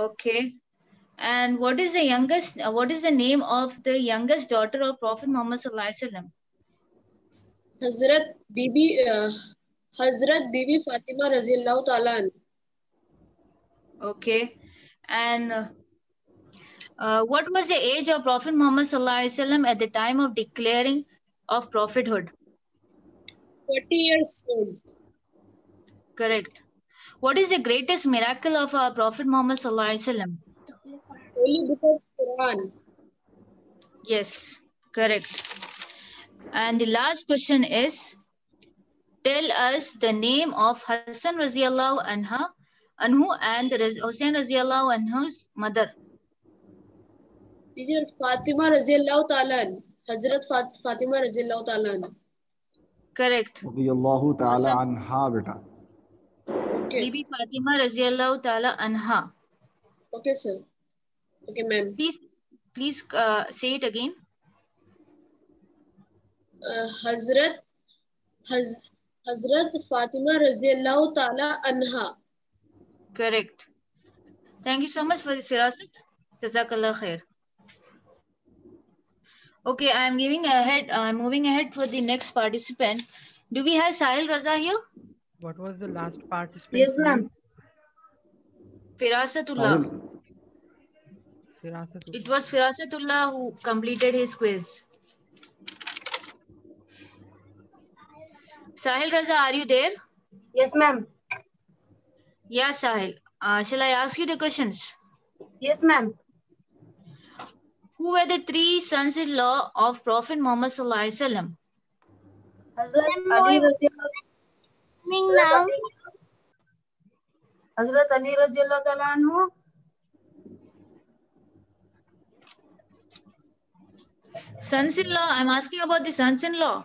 Okay. And what is the name of the youngest daughter of Prophet Muhammad sallallahu alaihi wasallam? Hazrat Bibi Fatima Raziyallahu Ta'ala anha. Okay. And what was the age of Prophet Muhammad sallallahu alaihi wasallam at the time of declaring of prophethood? 40 years old. Correct. What is the greatest miracle of our Prophet Muhammad sallallahu alaihi wasallam? Holy book of Quran. Yes, correct. And the last question is, tell us the name of Hassan Raziyallahu anhu and Hussain Raziyallahu anhu's mother. Teacher, Fatima Raziyallahu Ta'ala anha. Hazrat Fatima Raziyallahu Ta'ala anha. Correct. Radiyallahu ta'ala anha beta. Okay. Bibi Fatima Raziyallahu ta'ala anha. Okay, sir. Okay, ma'am. Please say it again. Hazrat Fatima Raziyallahu Ta'ala anha. Correct. Thank you so much for this, Firasat. Jazakallah khair. Okay, I'm moving ahead for the next participant. Do we have Sahil Raza here? What was the last participant? Yes, ma'am. Firasatullah. It was Firasatullah who completed his quiz. Sahil Raza, are you there? Yes, ma'am. Yeah, Sahil. Shall I ask you the questions? Yes, ma'am. Who were the three sons-in-law of Prophet Muhammad sallallahu alaihi wasallam? Hazrat Ali Raziyallahu Ta'ala anhu. Sons-in-law, I'm asking about the sons-in-law.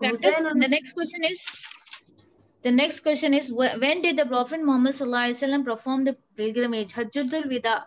practice. The next question is when did the Prophet Muhammad sallallahu alaihi wasallam perform the pilgrimage Hajjatul Wida?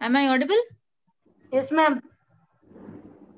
Am I audible? Yes, ma'am.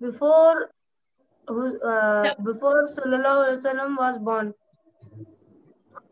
before Sallallahu Alaihi Wasallam was born.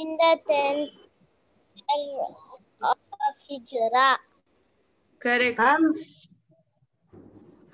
In the 10th of Hijra. Correct.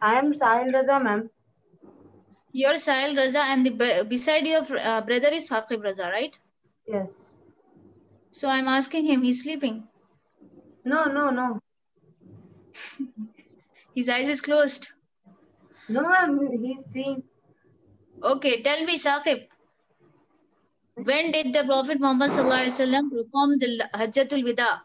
I am Sahil Raza, ma'am. You're Sahil Raza and beside your brother is Saqib Raza, right? Yes. So I'm asking him, he's sleeping. No. His eyes is closed. No, ma'am, he's seeing. Okay, tell me, Saqib. When did the Prophet Muhammad sallallahu alaihi wasallam perform the Hajjatul Wida?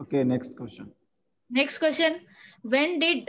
Okay, next question. When did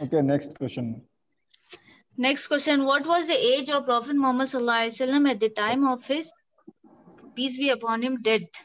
Okay, next question. What was the age of Prophet Muhammad sallallahu alaihi wasallam at the time of his peace be upon him death?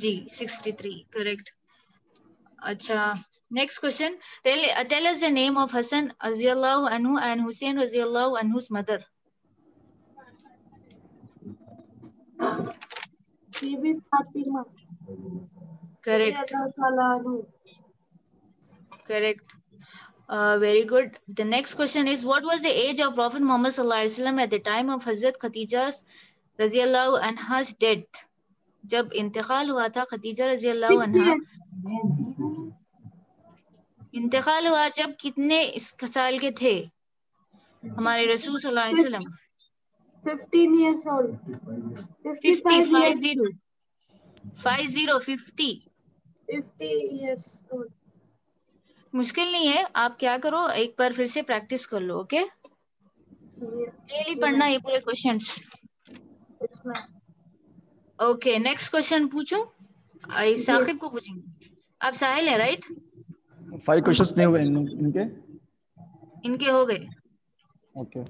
جی 63 correct. اچھا next question. tell us the name of Hassan رضی اللہ عنہ and Hussein رضی اللہ عنہ's mother. Bibi Fatima correct. اللہ تعالیٰ عنہ. Correct. Very good. The next question is, what was the age of Prophet Muhammad sallallahu alaihi wasallam at the time of Hazrat Khadija's radiallahu anha's death? جب انتقال ہوا تھا خدیجہ رضی اللہ عنہا، انتقال ہوا جب کتنے سال کے تھے ہمارے رسول صلی اللہ علیہ وسلم؟ 15 years old. 50 55 years. 50 50 years old. مشکل نہیں ہے، آپ کیا کرو ایک بار پھر سے پریکٹس کر لو. اوکے ڈیلی پڑھنا یہ پورے کوشچنس. اوکے نیکسٹ کوشچن پوچھوں، ثاقب کو پوچھیں گے. آپ ساحل ہیں رائٹ؟ 5 questions نہیں ہوئے ان کے. ان کے ہو گئے. اوکے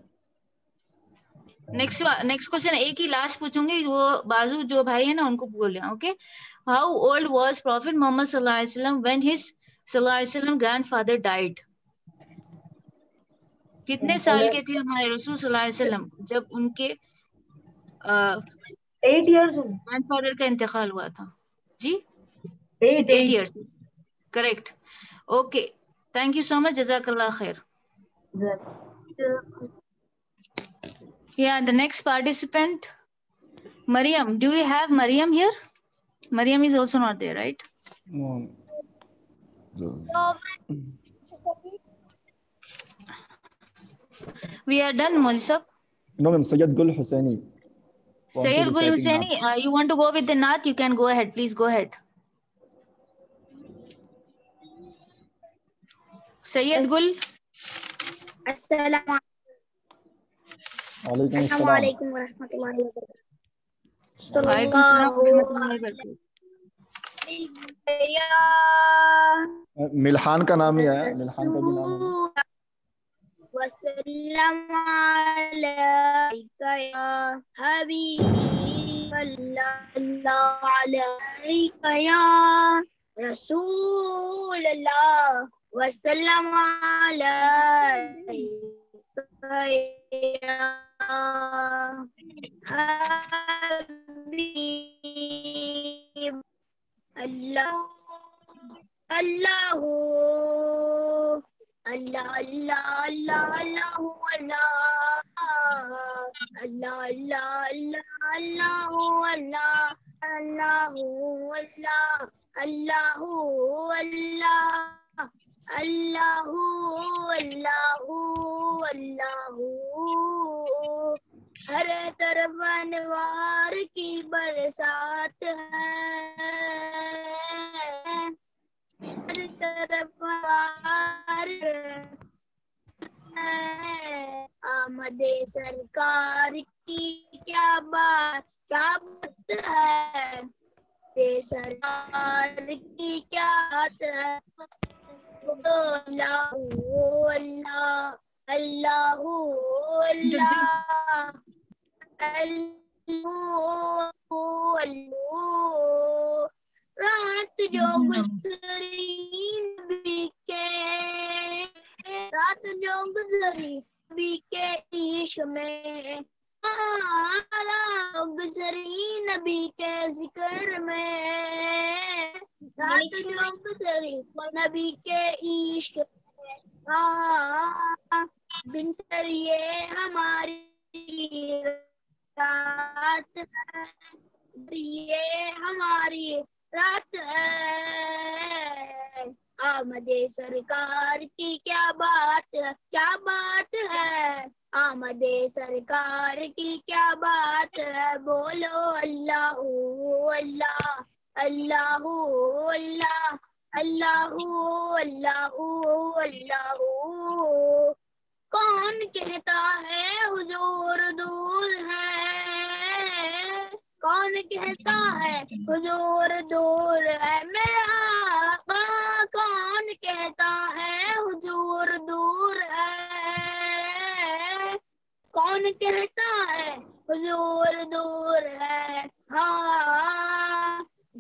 نیکسٹ کوشچن ایک ہی لاسٹ پوچھوں گی، وہ بازو جو بھائی ہیں نا ان کو بول لیں. Okay how old was prophet Muhammad صلی اللہ علیہ وسلم when his صلی اللہ علیہ وسلم گرینڈ فادر ڈائڈ؟ کتنے سال کے تھے ہمارے رسول صلی اللہ علیہ وسلم جب ان کے 8 years old. گرینڈ فادر کا انتقال ہوا تھا؟ جی 8 8 years. Correct. Okay thank you so much, جزاک اللہ خیر. Yeah, the next participant, Mariam. Do you have Mariam here? Mariam is also not there, right? no. We are done, Mulsab. No ma'am, Sayyid Gul Hussaini. Sayyid Gul Hussaini, you want to go with the Naat? You can go ahead. Please go ahead. Sayyid Gul. Assalamu Alaikum alaikum wa rahmatullahi wa barakatuh. Waalaikum assalam wa rahmatullahi wa barakatuh. ملحان کا نام ہی آیا، ملحان کا بھی نام ہے. وسلم علیکہ یا حبیب اللہ علیکہ یا رسول اللہ وسلم علیکہ یا حبیب اللہ اللہ اللہ اللہ اللہ اللہ اللہ اللہ اللہ اللہ اللہ اللہ اللہ ہر طرف انوار کی برسات ہے، ہر طرف آمد سرکار کی کیا بات ہے، سرکار کی کیا بات ہے. اللہ اللہ اللہ اللہ رات جو گزری نبی کے، رات جو گزری نبی کے عشق میں، رات گزری نبی کے ذکر میں، رات جو گزری نبی کے عشق میں، بن سر یہ ہماری رات ہے، یہ ہماری رات ہے، آمد سرکار کی کیا بات ہے، آمد سرکار کی کیا بات ہے. بولو اللہ اللہ اللہ اللہ اللہ اللہ اللہ. کون کہتا ہے حضور دور ہے، کون کہتا ہے حضور دور ہے میرا آقا، کون کہتا ہے حضور دور ہے، کون کہتا ہے حضور دور ہے. ہاں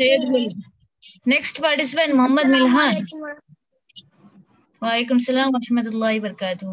Sayyid Gul. Next participant Mohammad Milhan. Walaikum salam wa rahmatullahi wa barakatuh.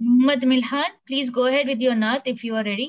Mohammad Milhan, please go ahead with your naat if you are ready.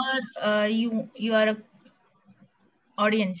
or you are a audience?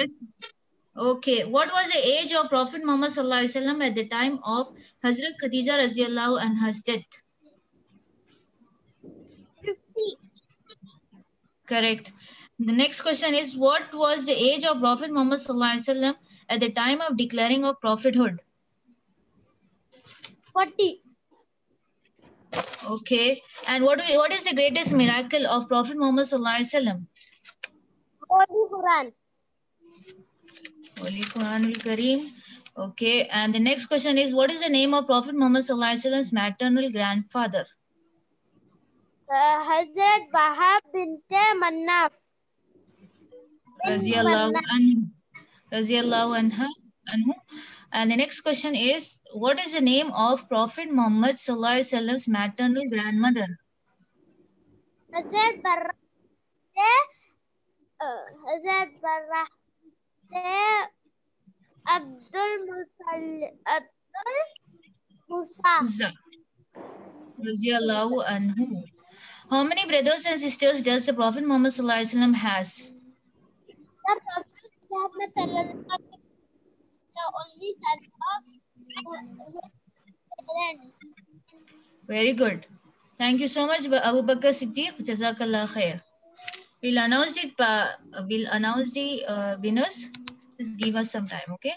Yes. Okay. What was the age of Prophet Muhammad sallallahu alaihi wasallam at the time of Hazrat Khadija radhiyallahu anha's death? 50. Correct. The next question is, what was the age of Prophet Muhammad sallallahu alaihi wasallam at the time of declaring of prophethood? 40. Okay. And what is the greatest miracle of Prophet Muhammad sallallahu alaihi wasallam? Holy Quran. Holy Quran al Kareem. Okay. And the next question is, what is the name of Prophet Muhammad sallallahu alaihi wasallam's maternal grandfather? Hazrat Wahab bint Mannaf. Raziyallahu anhu. And the next question is, what is the name of Prophet Muhammad sallallahu alaihi wasallam's maternal grandmother? Hazrat Barra. Hazrat Barra. Abdul Musa. Raziyallahu anhu. How many brothers and sisters does the Prophet Muhammad sallallahu alaihi wasallam has? The Prophet Muhammad sallallahu alaihi wasallam the only son of his parents. Very good. Thank you so much, Abu Bakr Siddiq. Jazakallah khair. We'll announce the winners. Just give us some time, okay?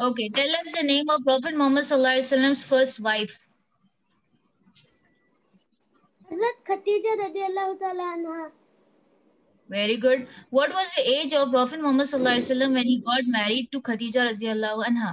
Okay, tell us the name of Prophet Muhammad sallallahu alaihi wasallam's first wife. Hazrat Khatija radiallahu ta'ala anha. Very good. What was the age of Prophet Muhammad sallallahu alaihi wasallam when he got married to Khadija radiallahu anha?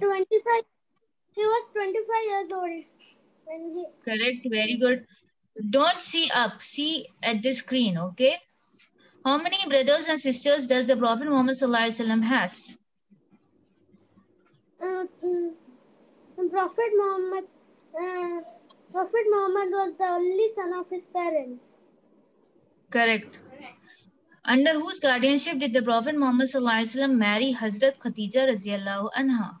25. He was 25 years old when he. Correct. Very good. Don't see up. See at the screen. Okay. How many brothers and sisters does the Prophet Muhammad sallallahu alaihi wasallam has? Prophet Muhammad was the only son of his parents. Correct. Under whose guardianship did the Prophet Muhammad sallallahu alaihi wasallam marry Hazrat Khatija radiallahu anha?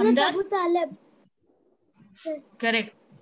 Hazrat Abu Talib. Correct.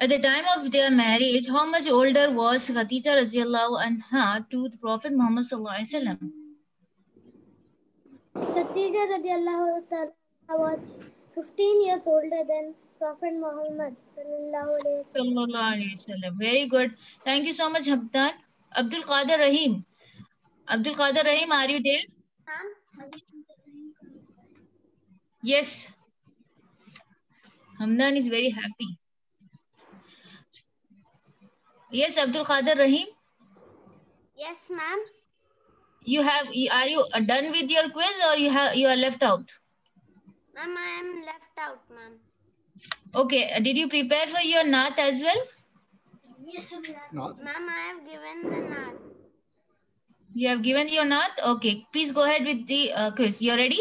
At the time of their marriage, how much older was Khadija radiallahu anha to the Prophet Muhammad sallallahu alaihi wasallam? Khatija radiallahu ta'ala was 15 years older than Prophet Muhammad sallallahu alaihi wasallam. Sallallahu alaihi wasallam. Very good. Thank you so much, Hamdan. Abdul Qadir Rahim. Abdul Qadir Rahim, are you there? Yes. Hamdan is very happy. Yes, Abdul Qadir Rahim. Yes, ma'am. Are you done with your quiz or you are left out? Ma'am, I am left out, ma'am. Okay. Did you prepare for your Naat as well? Yes, Naat. ma'am. I have given the Naat. You have given your Naat? Okay. Please go ahead with the quiz. You ready?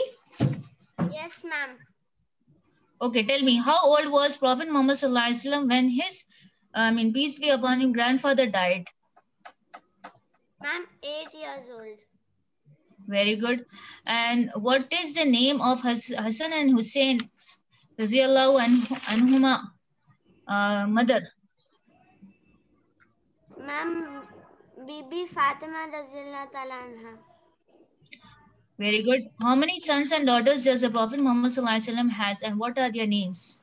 Yes, ma'am. Okay. Tell me, how old was Prophet Muhammad sallallahu alaihi wasallam when his, peace be upon him, grandfather died? Ma'am, 8 years old. Very good. And what is the name of Hassan and Hussein radiallahu anhuma mother? Ma'am, Bibi Fatima radiallahu ta'ala anha. Very good. How many sons and daughters does the Prophet Muhammad sallallahu alaihi wasallam has, and what are their names?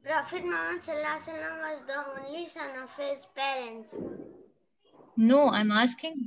Prophet Muhammad sallallahu alaihi wasallam was the only son of his parents. No, I'm asking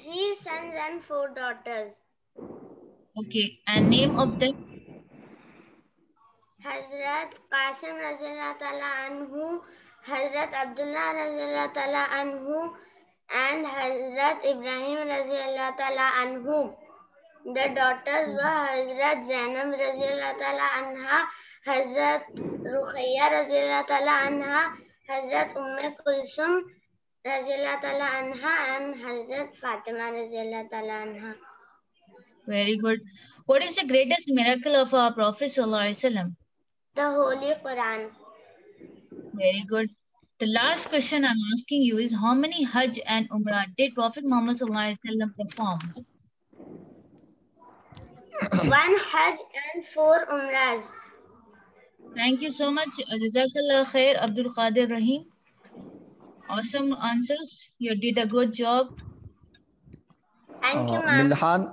3 sons and 4 daughters. Okay, and name of them? Hazrat Qasim radiallahu ta'ala anhu, Hazrat Abdullah radiallahu ta'ala anhu, and Hazrat Ibrahim radiallahu ta'ala anhu. The daughters were Hazrat Zainab radiallahu ta'ala anha, Hazrat Ruqayya radiallahu ta'ala anha, Hazrat Kulsum radiallahu ta'ala anha, and Hazrat Fatima radiallahu ta'ala anha. Very good. What is the greatest miracle of our Prophet sallallahu alaihi wasallam? The Holy Quran. Very good. The last question I'm asking you is, how many Hajj and Umrah did Prophet Muhammad sallallahu alaihi wasallam perform? 1 Hajj and 4 Umrahs. Thank you so much. Jazakallah khair, Abdul Qadir Rahim. Awesome answers. You did a good job. Thank you, ma'am.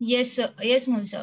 Yes sir. Yes Musa.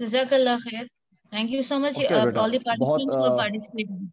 Jazakallah khair. Thank you so much all the participants for participating.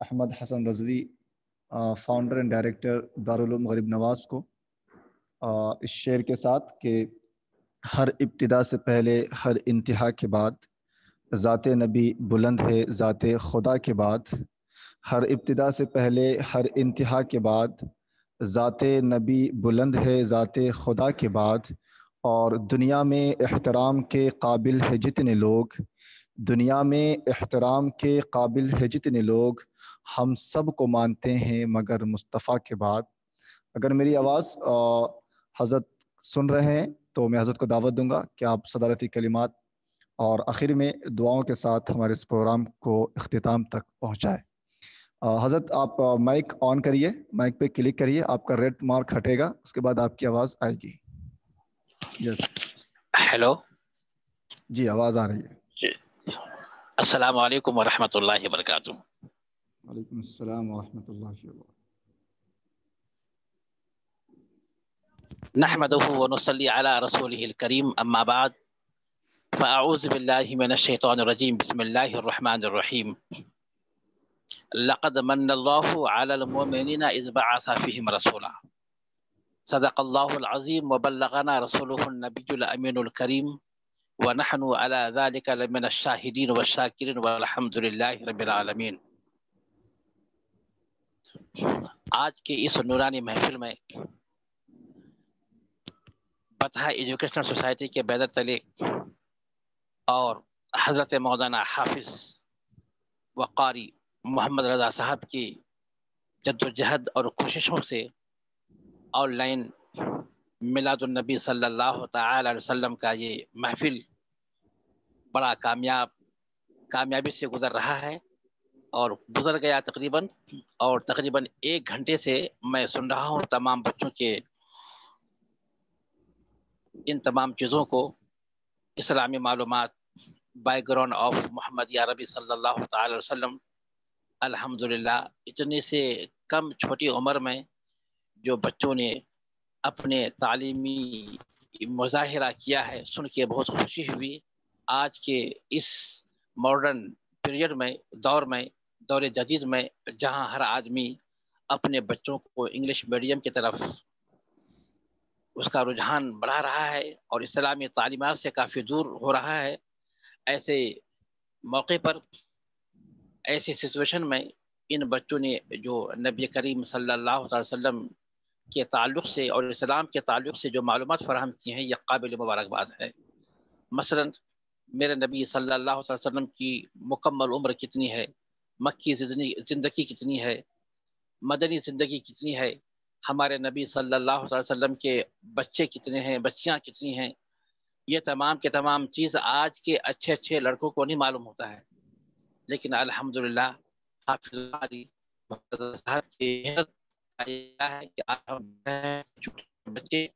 Ahmed Hasan Rizvi founder and director Darul Uloom Gharib Nawaz کو اس شعر کے ساتھ کہ ہر ابتدا سے پہلے ہر انتہا کے بعد ذات نبی بلند ہے ذات خدا کے بعد، ہر ابتدا سے پہلے ہر انتہا کے بعد ذات نبی بلند ہے ذات خدا کے بعد، اور دنیا میں احترام کے قابل ہے جتنے لوگ، دنیا میں احترام کے قابل ہے جتنے لوگ، ہم سب کو مانتے ہیں مگر مصطفیٰ کے بعد۔ اگر میری آواز حضرت سن رہے ہیں تو میں حضرت کو دعوت دوں گا کہ آپ صدارتی کلمات اور آخر میں دعاؤں کے ساتھ ہمارے اس پروگرام کو اختتام تک پہنچائے۔ حضرت آپ مائک آن کریے، مائک پہ کلک کریے، آپ کا ریڈ مارک ہٹے گا، اس کے بعد آپ کی آواز آئے گی۔ یس ہیلو جی، آواز آ رہی ہے۔ السلام علیکم ورحمۃ اللہ وبرکاتہ۔ وعلیکم السلام ورحمۃ اللہ وبرکاتہ۔ نحمده ونصلي على رسوله الكريم اما بعد فاعوذ بالله من الشيطان الرجيم بسم الله الرحمن الرحيم لقد من الله على المؤمنين اذ بعث فيهم رسولا صدق الله العظيم وبلغنا رسوله النبي الامين الكريم ونحن على ذلك لمن الشاهدين والشاكرين والحمد لله رب العالمين۔ آج کے اس نورانی محفل میں بطحہ ایجوکیشنل سوسائٹی کے بیدر تلے اور حضرت مولانا حافظ وقاری محمد رضا صاحب کی جد و جہد اور کوششوں سے آن لائن میلاد النبی صلی اللہ تعالی علیہ وسلم کا یہ محفل بڑا کامیابی سے گزر رہا ہے اور گزر گیا تقریباً 1 گھنٹے سے میں سن رہا ہوں تمام بچوں کے ان تمام چیزوں کو، اسلامی معلومات، بیک گراؤنڈ آف محمد یا ربی صلی اللہ تعالی وسلم۔ الحمدللہ اتنے سے کم چھوٹی عمر میں جو بچوں نے اپنے تعلیمی مظاہرہ کیا ہے سن کے بہت خوشی ہوئی۔ آج کے اس ماڈرن پیریڈ میں، دور جدید میں، جہاں ہر آدمی اپنے بچوں کو انگلش میڈیم کی طرف اس کا رجحان بڑھا رہا ہے اور اسلامی تعلیمات سے کافی دور ہو رہا ہے، ایسے موقع پر، ایسی سچویشن میں ان بچوں نے جو نبی کریم صلی اللہ علیہ وسلم کے تعلق سے اور اسلام کے تعلق سے جو معلومات فراہم کی ہیں، یہ قابل مبارکباد ہے۔ مثلا میرے نبی صلی اللہ علیہ وسلم کی مکمل عمر کتنی ہے، مکی زندگی کتنی ہے، مدنی زندگی کتنی ہے، ہمارے نبی صلی اللہ علیہ وسلم کے بچے کتنے ہیں، بچیاں کتنی ہیں، یہ تمام کے تمام چیز آج کے اچھے لڑکوں کو نہیں معلوم ہوتا ہے، لیکن الحمدللہ حافظ صاحب کی محنت ہے کہ آج ہم بچے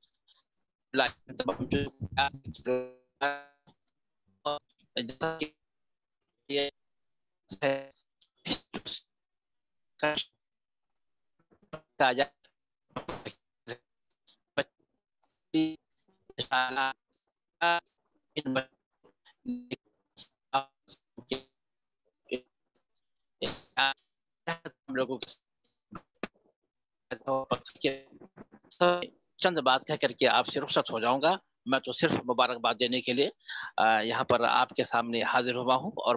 لوگوں چند بات کہہ کر کے آپ سے رخصت ہو جاؤں گا۔ میں تو صرف مبارکباد دینے کے لیے یہاں پر آپ کے سامنے حاضر ہوا ہوں اور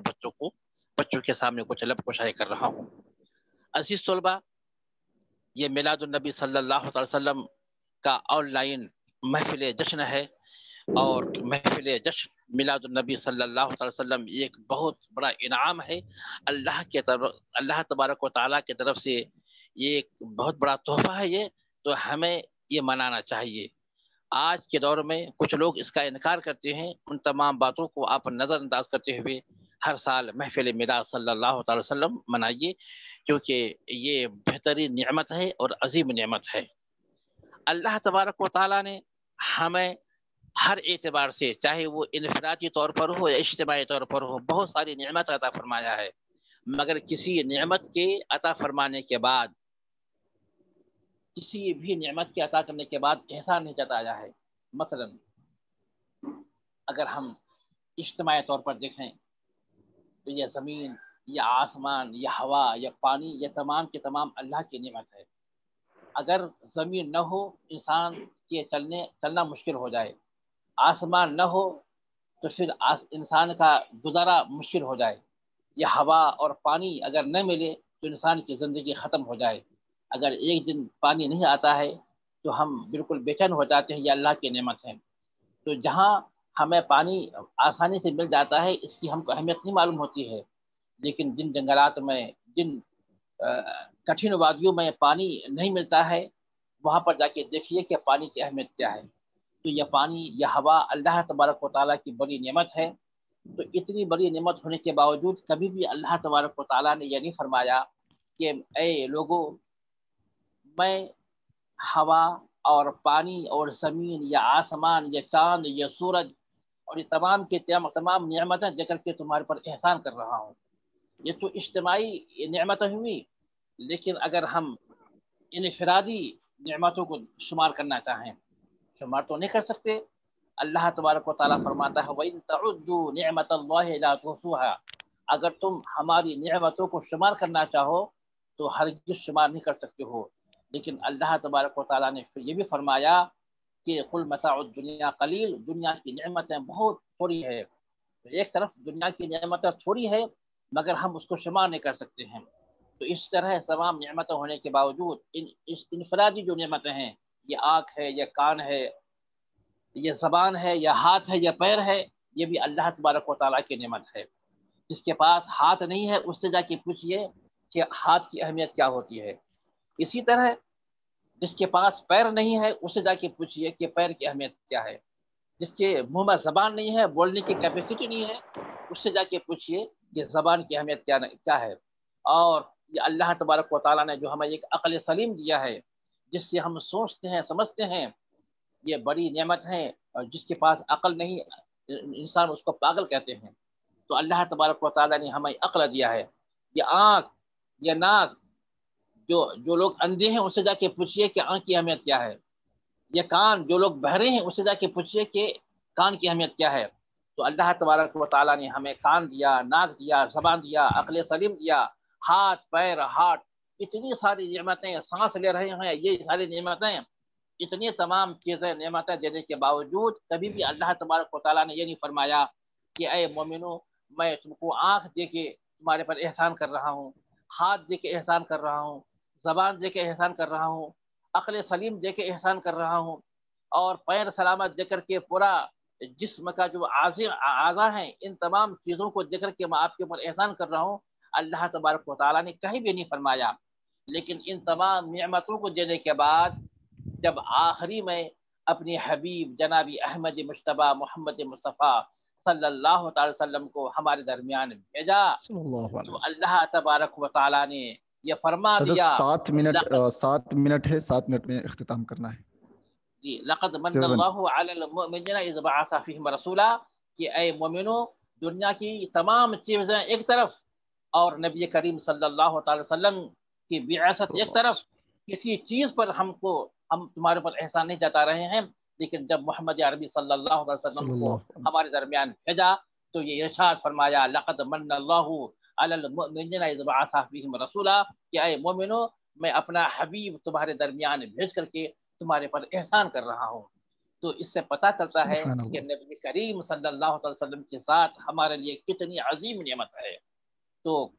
بچوں کے سامنے کچھ لب کشائی کر رہا ہوں۔ عزیز طلبہ، یہ میلاد النبی صلی اللہ علیہ وسلم کا آن لائن محفل جشن ہے، اور محفل جشن میلاد النبی صلی اللہ علیہ وسلم ایک بہت بڑا انعام ہے اللہ تبارک و تعالیٰ کی طرف سے، یہ ایک بہت بڑا تحفہ ہے، یہ تو ہمیں یہ منانا چاہیے۔ آج کے دور میں کچھ لوگ اس کا انکار کرتے ہیں، ان تمام باتوں کو آپ نظر انداز کرتے ہوئے ہر سال محفل میلاد صلی اللہ علیہ وسلم منائیے، کیونکہ یہ بہترین نعمت ہے اور عظیم نعمت ہے۔ اللہ تبارک و تعالیٰ نے ہمیں ہر اعتبار سے، چاہے وہ انفرادی طور پر ہو یا اجتماعی طور پر ہو، بہت ساری نعمت عطا فرمایا ہے، مگر کسی نعمت کے عطا فرمانے کے بعد، کسی بھی نعمت کے عطا کرنے کے بعد احسان نہیں جتایا ہے۔ مثلا اگر ہم اجتماعی طور پر دیکھیں تو یہ زمین یہ آسمان، یہ ہوا، یہ پانی، یہ تمام کے تمام اللہ کی نعمت ہے. اگر زمین نہ ہو انسان کے چلنا مشکل ہو جائے، آسمان نہ ہو تو پھر انسان کا گزارا مشکل ہو جائے. یہ ہوا اور پانی اگر نہ ملے تو انسان کی زندگی ختم ہو جائے. اگر ایک دن پانی نہیں آتا ہے تو ہم بالکل بے چین ہو جاتے ہیں. یہ اللہ کی نعمت ہے. تو جہاں ہمیں پانی آسانی سے مل جاتا ہے اس کی ہم کو اہمیت نہیں معلوم ہوتی ہے، لیکن جن جنگلات میں، جن کٹھن وادیوں میں پانی نہیں ملتا ہے وہاں پر جا کے دیکھیے کہ پانی کی اہمیت کیا ہے. تو یہ پانی، یہ ہوا اللہ تبارک و تعالیٰ کی بڑی نعمت ہے. تو اتنی بڑی نعمت ہونے کے باوجود کبھی بھی اللہ تبارک و تعالیٰ نے یہ نہیں فرمایا کہ اے لوگوں، میں ہوا اور پانی اور زمین یا آسمان یا چاند یا سورج اور یہ تمام کے تمام نعمتیں دے کر کے تمہارے پر احسان کر رہا ہوں. یہ تو اجتماعی نعمتیں ہوئی، لیکن اگر ہم انفرادی نعمتوں کو شمار کرنا چاہیں شمار تو نہیں کر سکتے. اللہ تبارک و تعالیٰ فرماتا ہے وَإِن تَعُدُّوا نِعْمَةَ اللَّهِ لَا تُحْصُوهَا. اگر تم ہماری نعمتوں کو شمار کرنا چاہو تو ہرگز شمار نہیں کر سکتے ہو. لیکن اللہ تبارک و تعالیٰ نے پھر یہ بھی فرمایا کہ قُلْ مَتَاعُ الدُّنْيَا قَلِيلٌ، دنیا کی نعمتیں بہت تھوڑی ہے. ایک طرف دنیا کی نعمتیں تھوڑی ہے مگر ہم اس کو شمار نہیں کر سکتے ہیں. تو اس طرح تمام نعمتیں ہونے کے باوجود انفرادی جو نعمتیں ہیں، یہ آنکھ ہے، یہ کان ہے، یہ زبان ہے، یہ ہاتھ ہے، یہ پیر ہے، یہ بھی اللہ تبارک و تعالیٰ کی نعمت ہے. جس کے پاس ہاتھ نہیں ہے اس سے جا کے پوچھئے کہ ہاتھ کی اہمیت کیا ہوتی ہے. اسی طرح جس کے پاس پیر نہیں ہے اس سے جا کے پوچھئے کہ پیر کی اہمیت کیا ہے. جس کے منہ میں زبان نہیں ہے، بولنے کی کیپیسٹی نہیں ہے، اس سے جا کے پوچھئے کہ زبان کی اہمیت کیا ہے. اور یہ اللہ تبارک و تعالیٰ نے جو ہمیں ایک عقل سلیم دیا ہے جس سے ہم سوچتے ہیں، سمجھتے ہیں، یہ بڑی نعمت ہے. اور جس کے پاس عقل نہیں انسان اس کو پاگل کہتے ہیں. تو اللہ تبارک و تعالیٰ نے ہمیں عقل دیا ہے. یہ آنکھ، یہ ناک، جو لوگ اندھے ہیں اس سے جا کے پوچھئے کہ آنکھ کی اہمیت کیا ہے. یہ کان، جو لوگ بہرے ہیں اس سے جا کے پوچھئے کہ کان کی اہمیت کیا ہے. تو اللہ تبارک و تعالیٰ نے ہمیں کان دیا، ناک دیا، زبان دیا، عقل سلیم دیا، ہاتھ، پیر، ہاتھ، اتنی ساری نعمتیں، سانس لے رہے ہیں، یہ ساری نعمتیں، اتنی تمام چیزیں نعمتیں دینے کے باوجود کبھی بھی اللہ تبارک و تعالیٰ نے یہ نہیں فرمایا کہ اے مومنو میں تم کو آنکھ دے کے تمہارے پر احسان کر رہا ہوں، ہاتھ دے کے احسان کر رہا ہوں، زبان دے کے احسان کر رہا ہوں، عقل سلیم دے کے احسان کر رہا ہوں، اور پیر سلامت دے کر کے پورا جسم کا جو اعضاء ہیں ان تمام چیزوں کو دے کر کے میں آپ کے اوپر احسان کر رہا ہوں. اللہ تبارک و تعالیٰ نے کہیں بھی نہیں فرمایا. لیکن ان تمام نعمتوں کو دینے کے بعد جب آخری میں اپنی حبیب جناب احمد مجتبیٰ محمد مصطفیٰ صلی اللہ تعالی وسلم کو ہمارے درمیان بھیجا تو اللہ تبارک و تعالیٰ نے یہ فرما دیا. 7 منٹ ہے، 7 منٹ میں اختتام کرنا ہے. جی، لقد من اللہ علی المؤمنین اذ بعث فیہم رسولا، کہ اے مومنو دنیا کی تمام چیزیں ایک طرف اور نبی کریم صلی اللہ تعالی وسلم کی بعثت ایک طرف. کسی چیز پر ہم تمہارے پر احسان نہیں جتا رہے ہیں، لیکن جب محمد عربی صلی اللہ علیہ وسلم کو ہمارے درمیان بھیجا تو یہ ارشاد فرمایا لقد من اللہ علی المؤمنین اذ بعث فیہم رسولا، کہ اے مومنو میں اپنا حبیب تمہارے درمیان بھیج کر کے تمہارے پر احسان کر رہا ہوں. تو اس سے پتہ چلتا ہے کہ نبی کریم صلی اللہ علیہ وسلم کے ساتھ ہمارے لیے کتنی عظیم نعمت ہے. تو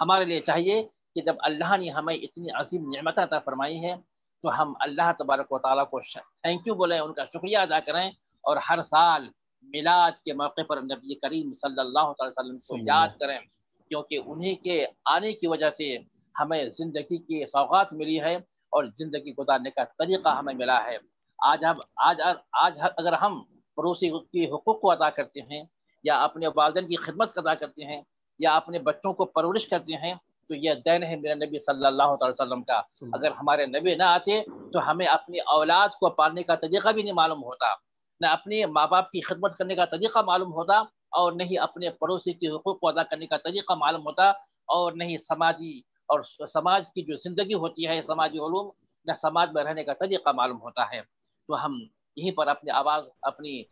ہمارے لیے چاہیے کہ جب اللہ نے ہمیں اتنی عظیم نعمتیں عطا فرمائی ہیں تو ہم اللہ تبارک و تعالیٰ کو تھینک یو بولیں، ان کا شکریہ ادا کریں، اور ہر سال میلاد کے موقع پر نبی کریم صلی اللہ علیہ وسلم کو یاد کریں، کیونکہ انہی کے آنے کی وجہ سے ہمیں زندگی کی سوغات ملی ہے اور زندگی گزارنے کا طریقہ ہمیں ملا ہے. آج اگر ہم پڑوسی کی حقوق کو ادا کرتے ہیں یا اپنے والدین کی خدمت ادا کرتے ہیں یا اپنے بچوں کو پرورش کرتے ہیں تو یہ دین ہے میرے نبی صلی اللہ علیہ وسلم کا. اگر ہمارے نبی نہ آتے تو ہمیں اپنی اولاد کو پالنے کا طریقہ بھی نہیں معلوم ہوتا، نہ اپنے ماں باپ کی خدمت کرنے کا طریقہ معلوم ہوتا، اور نہ ہی اپنے پڑوسی کے حقوق کو ادا کرنے کا طریقہ معلوم ہوتا، اور نہ ہی سماج کی جو زندگی ہوتی ہے، سماجی علوم، نہ سماج میں رہنے کا طریقہ معلوم ہوتا ہے. تو ہم یہیں پر اپنی آواز، اپنی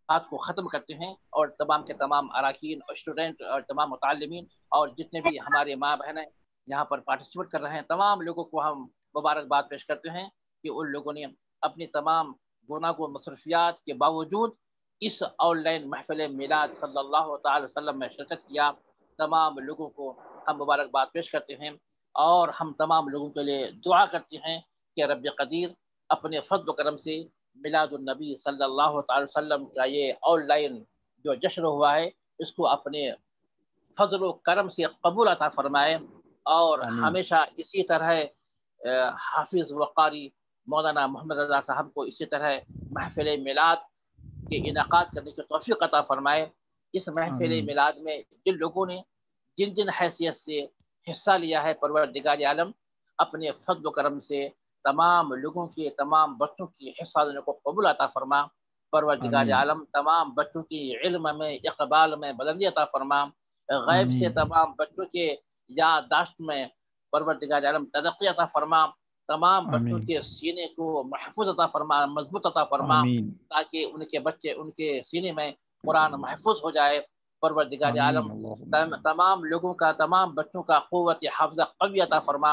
بات کو ختم کرتے ہیں اور تمام کے تمام اراکین اور اسٹوڈنٹ اور تمام متعلمین اور جتنے بھی ہمارے ماں بہنیں یہاں پر پارٹیسپیٹ کر رہے ہیں تمام لوگوں کو ہم مبارکباد پیش کرتے ہیں کہ ان لوگوں نے اپنی تمام گناہوں مصروفیات کے باوجود اس آن لائن محفل میلاد صلی اللہ تعالی وسلم میں شرکت کیا. تمام لوگوں کو ہم مبارکباد پیش کرتے ہیں اور ہم تمام لوگوں کے لیے دعا کرتے ہیں کہ رب قدیر اپنے فضل و کرم سے میلاد النبی صلی اللہ تعالی وسلم کا یہ آن لائن جو جشن ہوا ہے اس کو اپنے فضل و کرم سے قبول عطا فرمائے اور ہمیشہ اسی طرح حافظ وقاری مولانا محمد رضا صاحب کو اسی طرح محفل میلاد کے انعقاد کرنے کی توفیق عطا فرمائے. اس محفل میلاد میں جن لوگوں نے جن جن حیثیت سے حصہ لیا ہے پروردگار عالم اپنے فضل و کرم سے تمام لوگوں کے تمام بچوں کی حصہ لینے کو قبول عطا فرما. پروردگار عالم تمام بچوں کی علم میں اقبال میں بلندی عطا فرما. غیب سے تمام بچوں کے یادداشت میں پروردگار عالم ترقی عطا فرما. تمام بچوں کے سینے کو محفوظ عطا فرما مضبوط عطا فرما تاکہ ان کے بچے ان کے سینے میں قرآن محفوظ ہو جائے. پروردگار عالم تمام لوگوں کا تمام بچوں کا قوت حافظہ قوی عطا فرما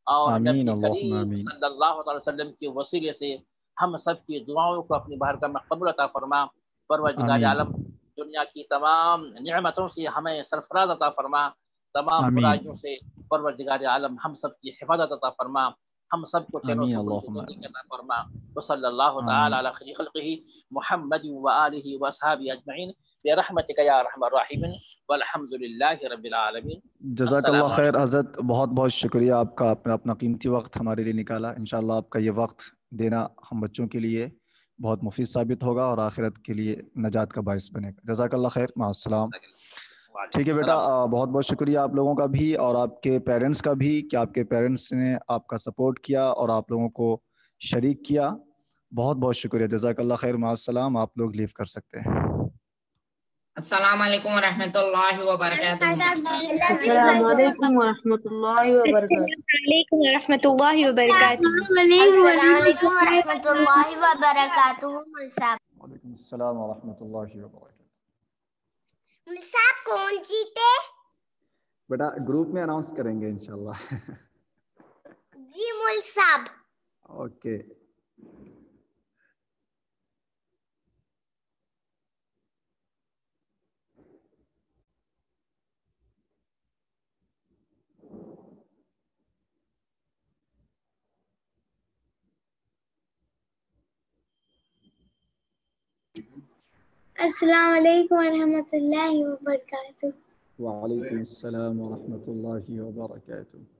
اور نبی کریم صلی اللہ علیہ وسلم کے وسیلے سے ہم سب کی دعاؤں کو اپنی بارگاہ میں قبول عطا فرما. پروردگار عالم دنیا کی تمام نعمتوں سے ہمیں سرفراز عطا فرما. تمام برائیوں سے پروردگار عالم ہم سب کی حفاظت عطا فرما. ہم سب کو چینوں سے عطا فرما. وصلی اللہ تعالی علی خیر خلقہ محمد وآلہ وصحبہ اجمعین برحمتک یا ارحم الراحمین والحمد للہ رب العالمین. جزاک اللہ خیر حضرت, بہت بہت شکریہ آپ کا اپنا قیمتی وقت ہمارے لیے نکالا. انشاءاللہ آپ کا یہ وقت دینا ہم بچوں کے لیے بہت مفید ثابت ہوگا اور آخرت کے لیے نجات کا باعث بنے گا. جزاک اللہ خیر, مع السلام. ٹھیک ہے بیٹا, بہت بہت شکریہ آپ لوگوں کا بھی اور آپ کے پیرنٹس کا بھی کہ آپ کے پیرنٹس نے آپ کا سپورٹ کیا اور آپ لوگوں کو شریک کیا. بہت بہت شکریہ, جزاک اللہ خیر, مع السلام. آپ لوگ لیو کر سکتے ہیں. السلام علیکم ورحمۃ اللہ وبرکاتہ. السلام علیکم ورحمۃ اللہ وبرکاتہ. وعلیکم ورحمۃ اللہ وبرکاتہ. السلام علیکم ورحمۃ اللہ وبرکاتہ. وعلیکم السلام ورحمۃ اللہ وبرکاتہ. صاحب کون جیتے؟ بیٹا گروپ میں اناؤنس کریں گے انشاءاللہ. جی مل صاحب. اوکے. السلام علیکم ورحمۃ اللہ وبرکاتہ. وعلیکم السلام ورحمۃ اللہ وبرکاتہ.